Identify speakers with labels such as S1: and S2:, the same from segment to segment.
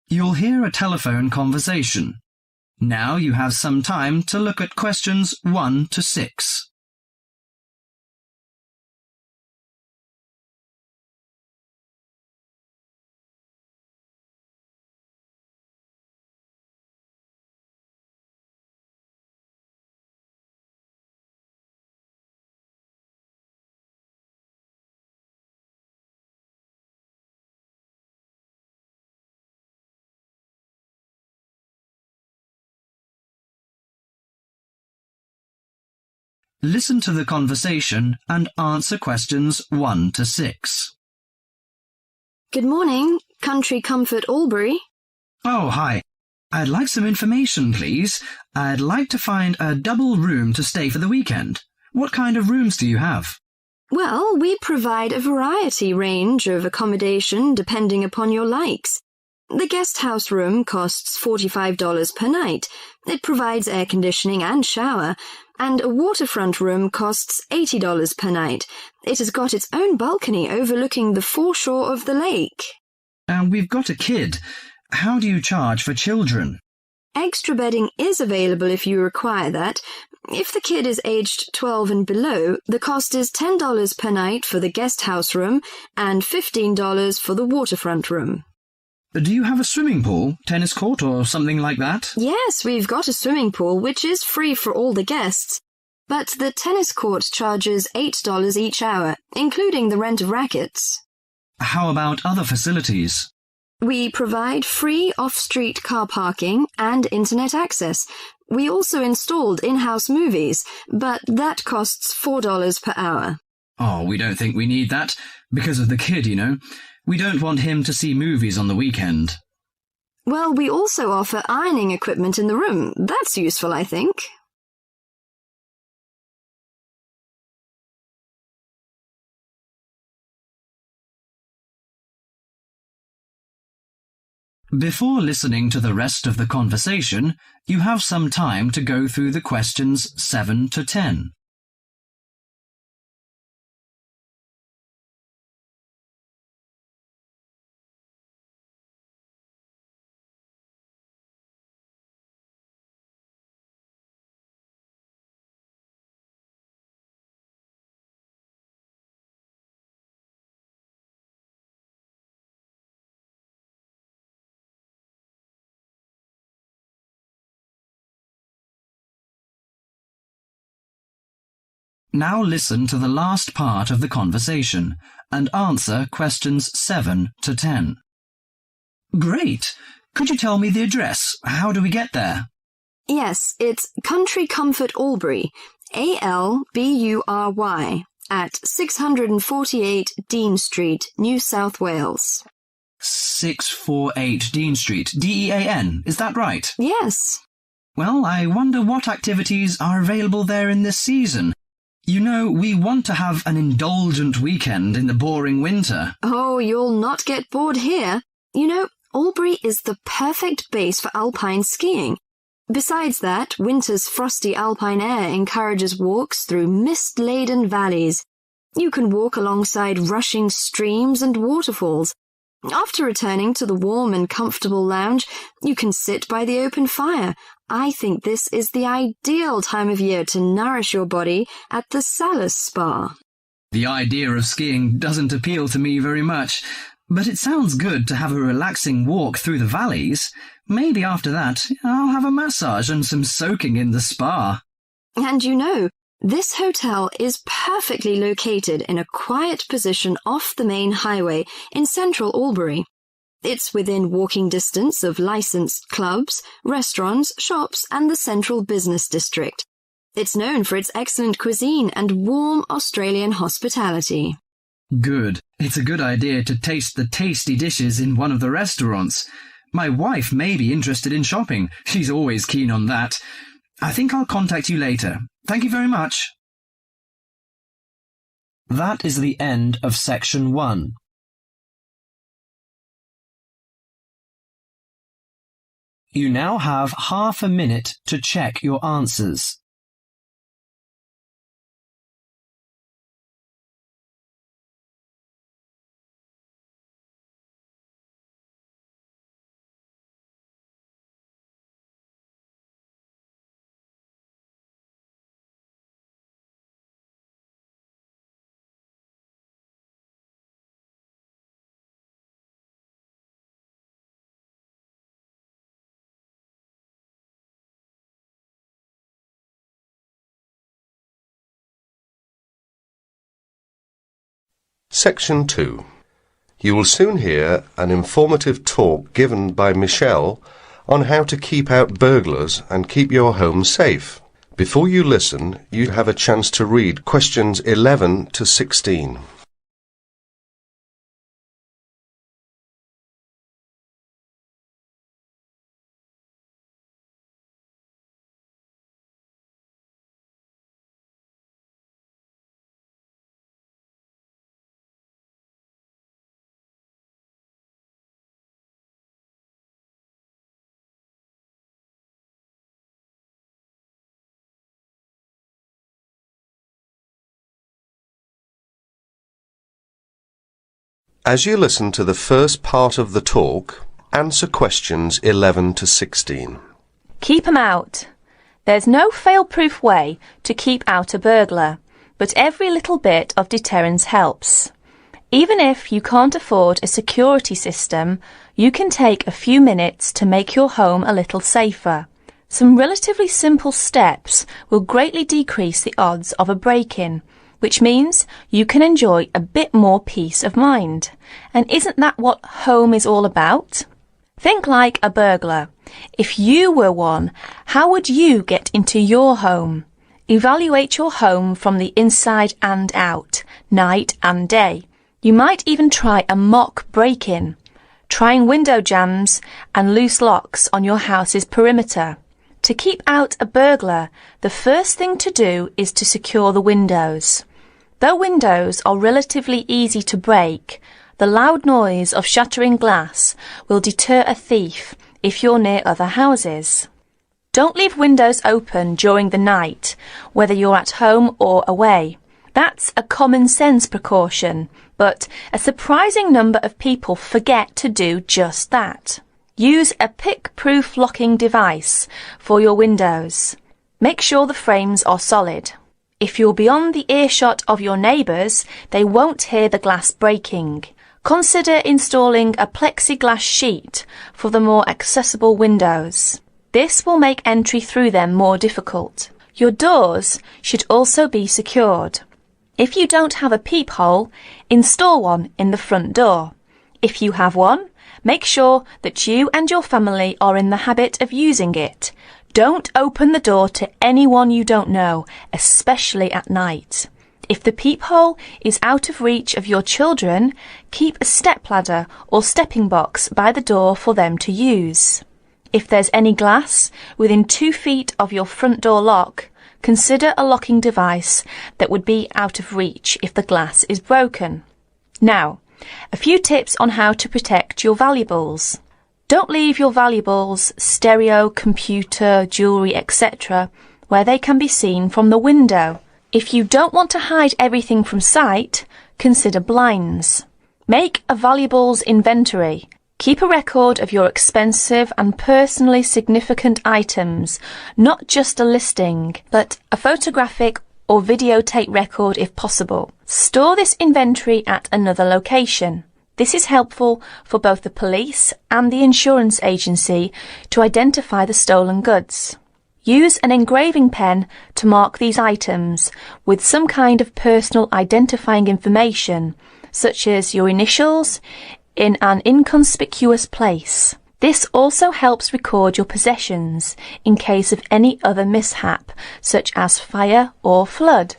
S1: You'll hear a telephone conversation. Now you have some time to look at questions 1 to 6. Listen to the conversation and answer questions 1 to 6.
S2: Good morning, Country Comfort Albury.
S1: Oh, hi. I'd like some information, please. I'd like to find a double room to stay for the weekend. What kind of rooms do you have?
S2: Well, we provide a variety range of accommodation depending upon your likes. The guest house room costs $45 per night. It provides air conditioning and shower, and a waterfront room costs $80 per night. It has got its own balcony overlooking the foreshore of the lake.
S1: We've got a kid. How do you charge for children?
S2: Extra bedding is available if you require that. If the kid is aged 12 and below, the cost is $10 per night for the guest house room and $15 for the waterfront room.
S1: Do you have a swimming pool, tennis court, or something like that?
S2: Yes, we've got a swimming pool, which is free for all the guests. But the tennis court charges $8 each hour, including the rent of rackets.
S1: How about other facilities?
S2: We provide free off-street car parking and internet access. We also installed in-house movies, but that costs $4 per hour.
S1: Oh, we don't think we need that, because of the kid, you know. We don't want him to see movies on the weekend.
S2: Well, we also offer ironing equipment in the room. That's useful, I think.
S1: Before listening to the rest of the conversation, you have some time to go through the questions 7 to 10. Now listen to the last part of the conversation and answer questions 7 to 10. Great! Could you tell me the address? How do we get there?
S2: Yes, it's Country Comfort Albury, Albury, at 648 Dean Street, New South Wales.
S1: 648 Dean Street, Dean, is that right?
S2: Yes.
S1: Well, I wonder what activities are available there in this season. You know, we want to have an indulgent weekend in the boring winter.
S2: Oh, you'll not get bored here. You know, Albury is the perfect base for alpine skiing. Besides that, winter's frosty alpine air encourages walks through mist-laden valleys. You can walk alongside rushing streams and waterfalls. After returning to the warm and comfortable lounge, you can sit by the open fire. I think this is the ideal time of year to nourish your body at the Salus Spa.
S1: The idea of skiing doesn't appeal to me very much, but it sounds good to have a relaxing walk through the valleys. Maybe after that, I'll have a massage and some soaking in the spa.
S2: And you know, this hotel is perfectly located in a quiet position off the main highway in central Albury. It's within walking distance of licensed clubs, restaurants, shops, and the central business district. It's known for its excellent cuisine and warm Australian hospitality.
S1: Good. It's a good idea to taste the tasty dishes in one of the restaurants. My wife may be interested in shopping. She's always keen on that. I think I'll contact you later. Thank you very much. That is the end of section 1. You now have half a minute to check your answers.
S3: Section 2. You will soon hear an informative talk given by Michelle on how to keep out burglars and keep your home safe. Before you listen, you have a chance to read questions 11 to 16. As you listen to the first part of the talk, answer questions 11 to 16.
S4: Keep 'em out. There's no fail-proof way to keep out a burglar, but every little bit of deterrence helps. Even if you can't afford a security system, you can take a few minutes to make your home a little safer. Some relatively simple steps will greatly decrease the odds of a break-in, which means you can enjoy a bit more peace of mind. And isn't that what home is all about? Think like a burglar. If you were one, how would you get into your home? Evaluate your home from the inside and out, night and day. You might even try a mock break-in, trying window jams and loose locks on your house's perimeter. To keep out a burglar, the first thing to do is to secure the windows. Though windows are relatively easy to break, the loud noise of shattering glass will deter a thief if you're near other houses. Don't leave windows open during the night, whether you're at home or away. That's a common sense precaution, but a surprising number of people forget to do just that. Use a pick-proof locking device for your windows. Make sure the frames are solid. If you're beyond the earshot of your neighbours, they won't hear the glass breaking. Consider installing a plexiglass sheet for the more accessible windows. This will make entry through them more difficult. Your doors should also be secured. If you don't have a peephole, install one in the front door. If you have one, make sure that you and your family are in the habit of using it. Don't open the door to anyone you don't know, especially at night. If the peephole is out of reach of your children, keep a stepladder or stepping box by the door for them to use. If there's any glass within 2 feet of your front door lock, consider a locking device that would be out of reach if the glass is broken. Now, a few tips on how to protect your valuables. Don't leave your valuables, stereo, computer, jewellery, etc., where they can be seen from the window. If you don't want to hide everything from sight, consider blinds. Make a valuables inventory. Keep a record of your expensive and personally significant items, not just a listing, but a photographic or videotape record if possible. Store this inventory at another location. This is helpful for both the police and the insurance agency to identify the stolen goods. Use an engraving pen to mark these items with some kind of personal identifying information, such as your initials, in an inconspicuous place. This also helps record your possessions in case of any other mishap, such as fire or flood.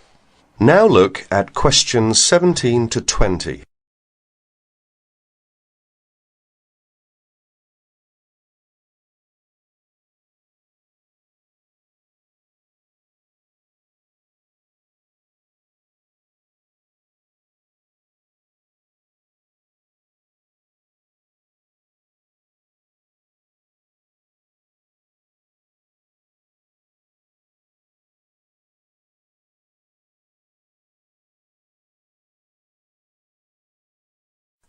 S3: Now look at questions 17 to 20.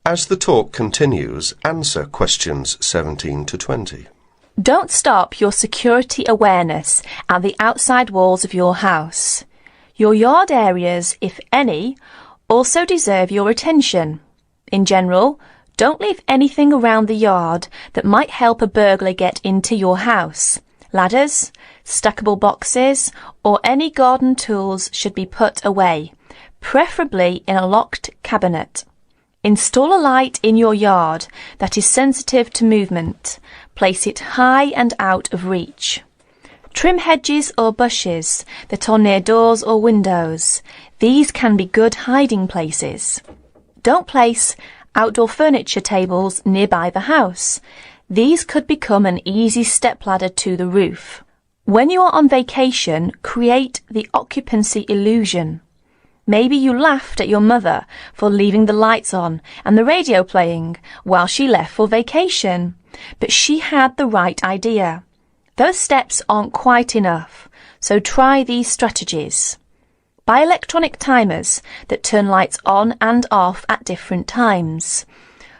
S3: As the talk continues, answer questions 17 to 20.
S4: Don't stop your security awareness at the outside walls of your house. Your yard areas, if any, also deserve your attention. In general, don't leave anything around the yard that might help a burglar get into your house. Ladders, stackable boxes, or any garden tools should be put away, preferably in a locked cabinet. Install a light in your yard that is sensitive to movement. Place it high and out of reach. Trim hedges or bushes that are near doors or windows. These can be good hiding places. Don't place outdoor furniture tables nearby the house. These could become an easy stepladder to the roof. When you are on vacation, create the occupancy illusion. Maybe you laughed at your mother for leaving the lights on and the radio playing while she left for vacation, but she had the right idea. Those steps aren't quite enough, so try these strategies. Buy electronic timers that turn lights on and off at different times.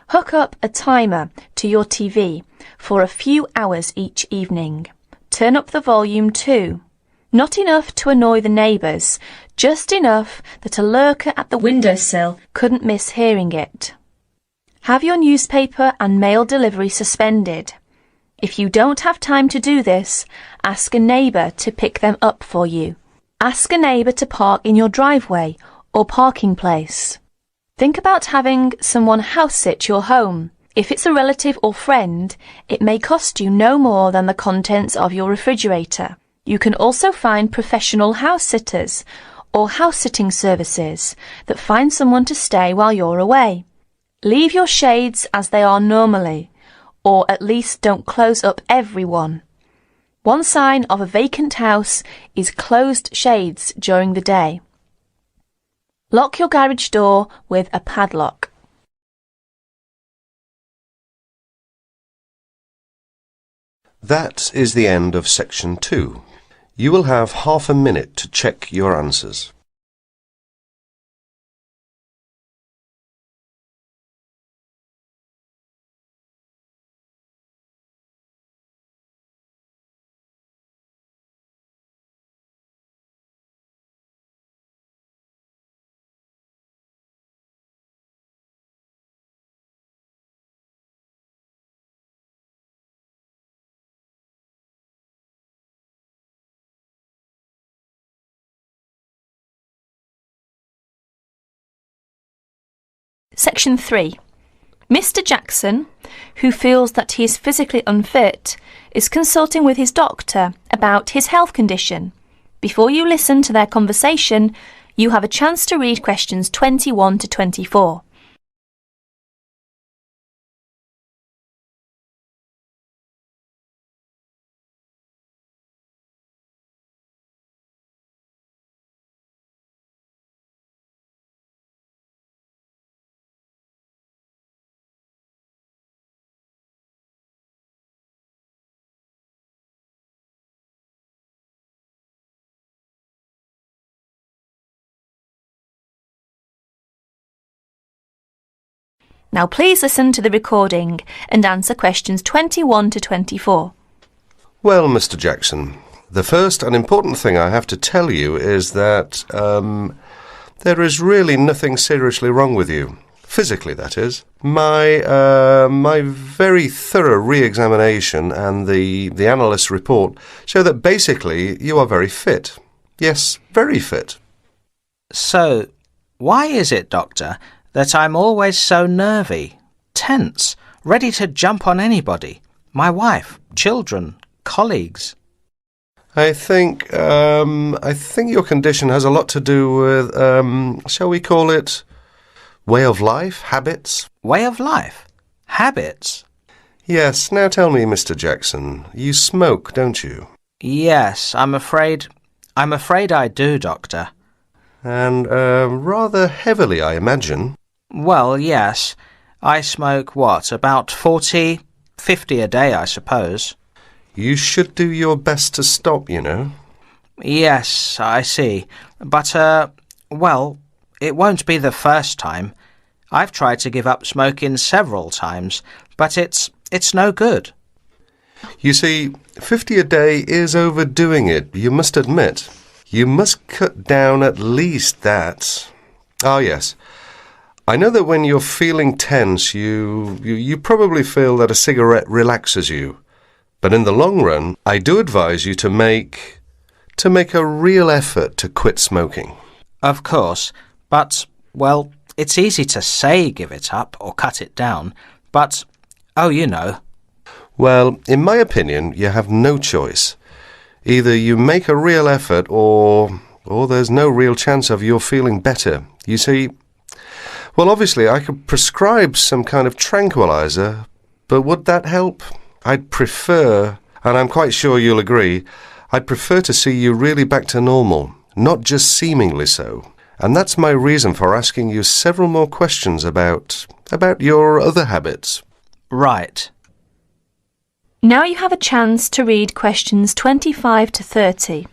S4: Hook up a timer to your TV for a few hours each evening. Turn up the volume too. Not enough to annoy the neighbours, just enough that a lurker at the windowsill couldn't miss hearing it. Have your newspaper and mail delivery suspended. If you don't have time to do this, ask a neighbour to pick them up for you. Ask a neighbour to park in your driveway or parking place. Think about having someone house-sit your home. If it's a relative or friend, it may cost you no more than the contents of your refrigerator. You can also find professional house-sitters or house-sitting services that find someone to stay while you're away. Leave your shades as they are normally, or at least don't close up everyone. One sign of a vacant house is closed shades during the day. Lock your garage door with a padlock.
S3: That is the end of section 2. You will have half a minute to check your answers.
S4: Section 3. Mr. Jackson, who feels that he is physically unfit, is consulting with his doctor about his health condition. Before you listen to their conversation, you have a chance to read questions 21 to 24. Now please listen to the recording and answer questions 21 to 24.
S3: Well, Mr. Jackson, the first and important thing I have to tell you is that there is really nothing seriously wrong with you. Physically, that is. My very thorough re-examination and the analyst's report show that basically you are very fit. Yes, very fit.
S5: So, why is it, Doctor, that I'm always so nervy, tense, ready to jump on anybody? My wife, children, colleagues.
S3: I think your condition has a lot to do with, shall we call it, way of life, habits?
S5: Way of life? Habits?
S3: Yes. Now tell me, Mr. Jackson, you smoke, don't you?
S5: Yes, I'm afraid I do, Doctor.
S3: And rather heavily, I imagine.
S5: Well, yes. I smoke, about 40, 50 a day, I suppose.
S3: You should do your best to stop, you know.
S5: Yes, I see. But, it won't be the first time. I've tried to give up smoking several times, but it's no good.
S3: You see, 50 a day is overdoing it, you must admit. You must cut down at least that. Ah, yes. I know that when you're feeling tense, you probably feel that a cigarette relaxes you. But in the long run, I do advise you to make a real effort to quit smoking.
S5: Of course, but, well, it's easy to say give it up or cut it down, but, oh, you know.
S3: Well, in my opinion, you have no choice. Either you make a real effort or there's no real chance of your feeling better. You see, well, obviously I could prescribe some kind of tranquilizer, but would that help? I'd prefer, and I'm quite sure you'll agree, I'd prefer to see you really back to normal, not just seemingly so. And that's my reason for asking you several more questions about your other habits.
S5: Right.
S4: Now you have a chance to read questions 25 to 30.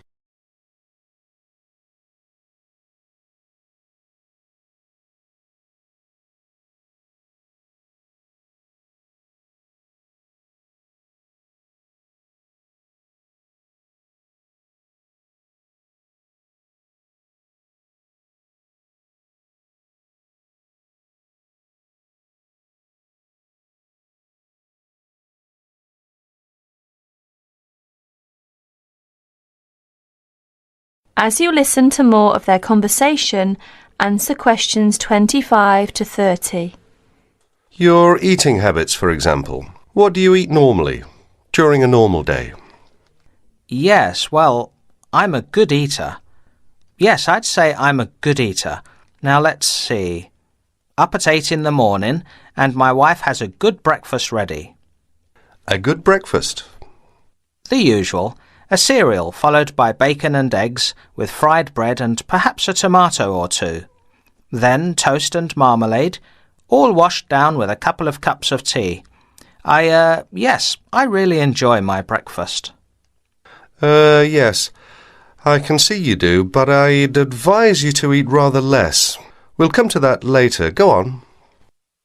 S4: As you listen to more of their conversation, answer questions 25 to 30.
S3: Your eating habits, for example. What do you eat normally, during a normal day?
S5: Yes, well, I'm a good eater. Yes, I'd say I'm a good eater. Now let's see. Up at 8 in the morning, and my wife has a good breakfast ready.
S3: A good breakfast.
S5: The usual. A cereal followed by bacon and eggs with fried bread and perhaps a tomato or two. Then toast and marmalade, all washed down with a couple of cups of tea. Yes, I really enjoy my breakfast.
S3: Yes. I can see you do, but I'd advise you to eat rather less. We'll come to that later. Go on.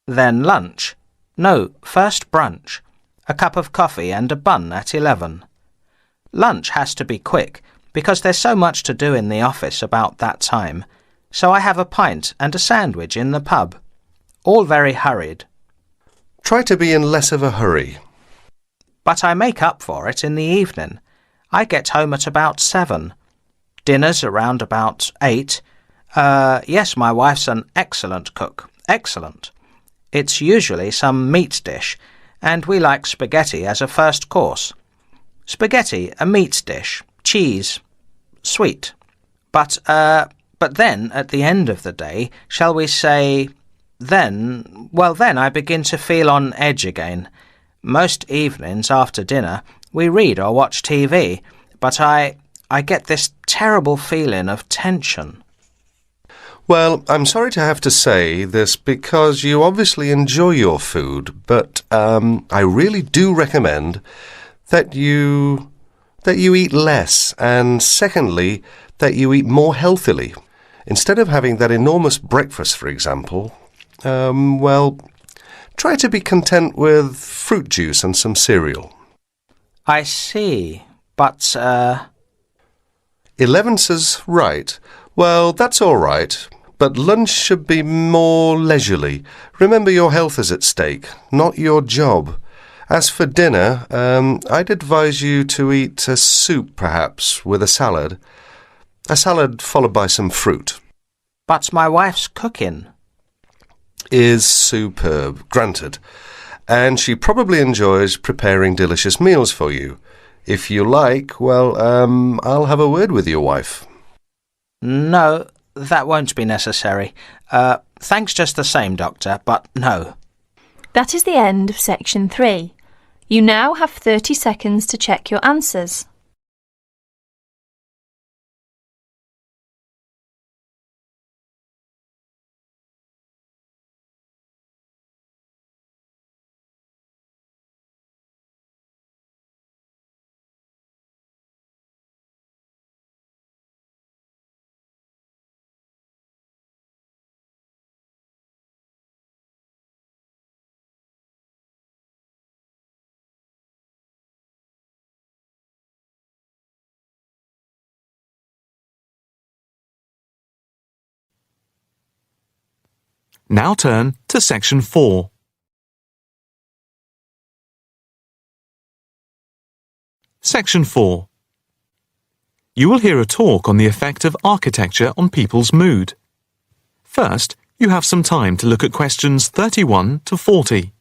S5: Then lunch. No, first brunch. A cup of coffee and a bun at 11. Lunch has to be quick, because there's so much to do in the office about that time, so I have a pint and a sandwich in the pub. All very hurried.
S3: Try to be in less of a hurry.
S5: But I make up for it in the evening. I get home at about 7. Dinner's around about 8. Yes, my wife's an excellent cook. Excellent. It's usually some meat dish, and we like spaghetti as a first course. Spaghetti, a meat dish, cheese, sweet. But then, at the end of the day, shall we say, then I begin to feel on edge again. Most evenings after dinner, we read or watch TV, but I get this terrible feeling of tension.
S3: Well, I'm sorry to have to say this because you obviously enjoy your food, but I really do recommend that you eat less, and secondly, that you eat more healthily. Instead of having that enormous breakfast, for example, try to be content with fruit juice and some cereal.
S5: I see, but
S3: 11's right. Well, that's all right, but lunch should be more leisurely. Remember, your health is at stake, not your job. As for dinner, I'd advise you to eat a soup, perhaps, with a salad. A salad followed by some fruit.
S5: But my wife's cooking
S3: is superb, granted. And she probably enjoys preparing delicious meals for you. If you like, I'll have a word with your wife.
S5: No, that won't be necessary. Thanks just the same, Doctor, but no.
S4: That is the end of section 3. You now have 30 seconds to check your answers.
S6: Now turn to Section 4. Section 4. You will hear a talk on the effect of architecture on people's mood. First, you have some time to look at questions 31 to 40.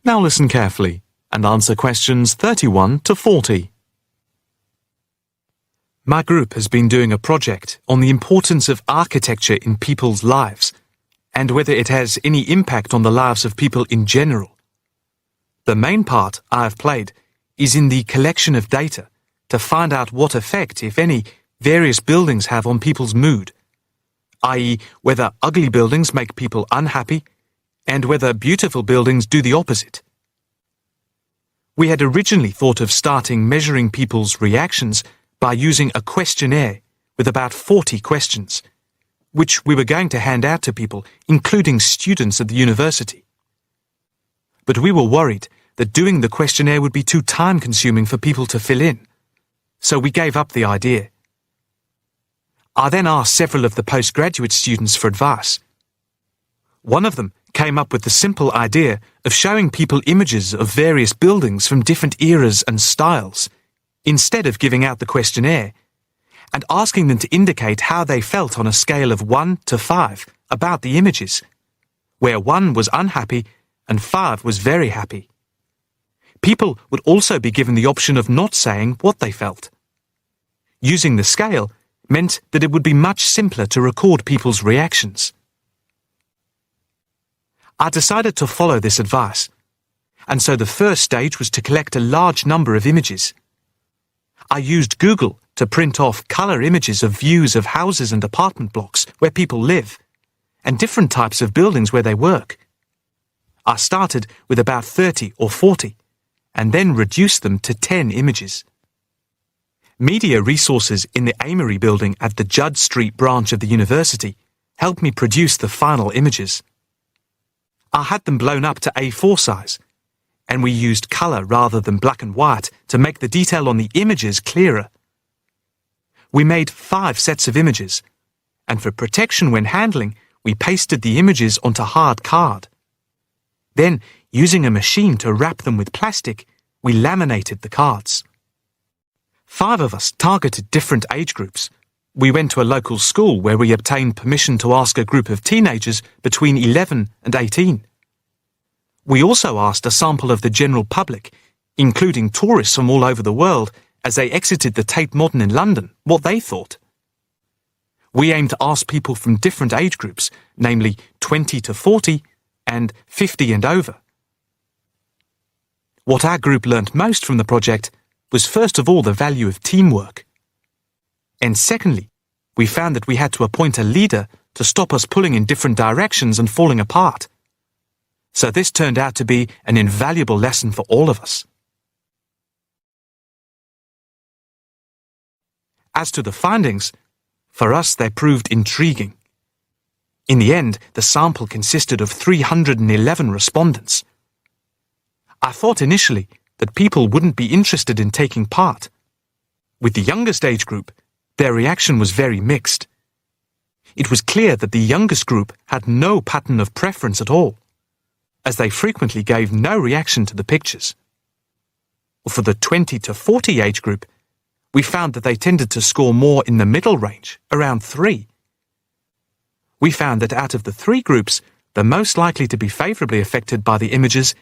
S6: Now listen carefully and answer questions 31 to 40. My group has been doing a project on the importance of architecture in people's lives and whether it has any impact on the lives of people in general. The main part I have played is in the collection of data to find out what effect, if any, various buildings have on people's mood, i.e., whether ugly buildings make people unhappy and whether beautiful buildings do the opposite. We had originally thought of starting measuring people's reactions by using a questionnaire with about 40 questions, which we were going to hand out to people, including students at the university. But we were worried that doing the questionnaire would be too time-consuming for people to fill in, so we gave up the idea. I then asked several of the postgraduate students for advice. One of them came up with the simple idea of showing people images of various buildings from different eras and styles, instead of giving out the questionnaire, and asking them to indicate how they felt on a scale of 1 to 5 about the images, where 1 was unhappy and 5 was very happy. People would also be given the option of not saying what they felt. Using the scale meant that it would be much simpler to record people's reactions. I decided to follow this advice, and so the first stage was to collect a large number of images. I used Google to print off colour images of views of houses and apartment blocks where people live, and different types of buildings where they work. I started with about 30 or 40, and then reduced them to 10 images. Media resources in the Amory building at the Judd Street branch of the university helped me produce the final images. I had them blown up to A4 size, and we used colour rather than black and white to make the detail on the images clearer. We made 5 sets of images, and for protection when handling, we pasted the images onto hard card. Then, using a machine to wrap them with plastic, we laminated the cards. 5 of us targeted different age groups. We went to a local school where we obtained permission to ask a group of teenagers between 11 and 18. We also asked a sample of the general public, including tourists from all over the world, as they exited the Tate Modern in London, what they thought. We aimed to ask people from different age groups, namely 20 to 40 and 50 and over. What our group learnt most from the project was first of all the value of teamwork. And secondly, we found that we had to appoint a leader to stop us pulling in different directions and falling apart. So this turned out to be an invaluable lesson for all of us. As to the findings, for us they proved intriguing. In the end, the sample consisted of 311 respondents. I thought initially that people wouldn't be interested in taking part. With the youngest age group, their reaction was very mixed. It was clear that the youngest group had no pattern of preference at all, as they frequently gave no reaction to the pictures. For the 20 to 40 age group, we found that they tended to score more in the middle range, around 3. We found that out of the 3 groups, the most likely to be favourably affected by the images,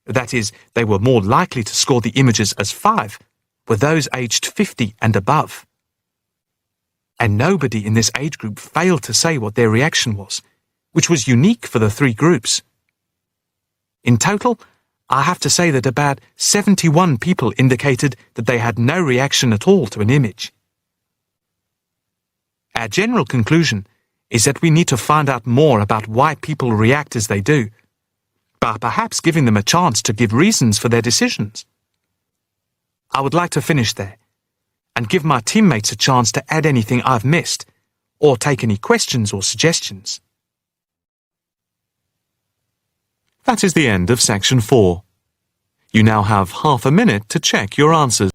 S6: that is, they were more likely to score the images as 5, were those aged 50 and above. And nobody in this age group failed to say what their reaction was, which was unique for the 3 groups. In total, I have to say that about 71 people indicated that they had no reaction at all to an image. Our general conclusion is that we need to find out more about why people react as they do, by perhaps giving them a chance to give reasons for their decisions. I would like to finish there and give my teammates a chance to add anything I've missed or take any questions or suggestions. That is the end of Section 4. You now have half a minute to check your answers.